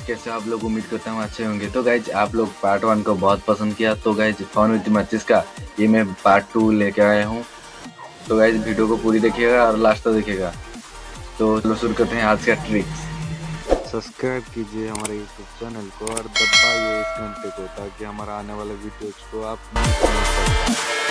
कैसे आप लोग, उम्मीद करता हूँ अच्छे होंगे। तो गाइज आप लोग पार्ट 1 को बहुत पसंद किया, तो गाइज फन विद मैचेस का ये मैं पार्ट 2 लेके आया हूँ। तो गाइज वीडियो को पूरी देखिएगा और लास्ट तक देखिएगा। तो चलो शुरू करते हैं आज का ट्रिक्स। सब्सक्राइब कीजिए हमारे यूट्यूब चैनल को और दबाइए इस घंटे को ताकि हमारा आने वाले वीडियोज को आप मिस नहीं कर पाए।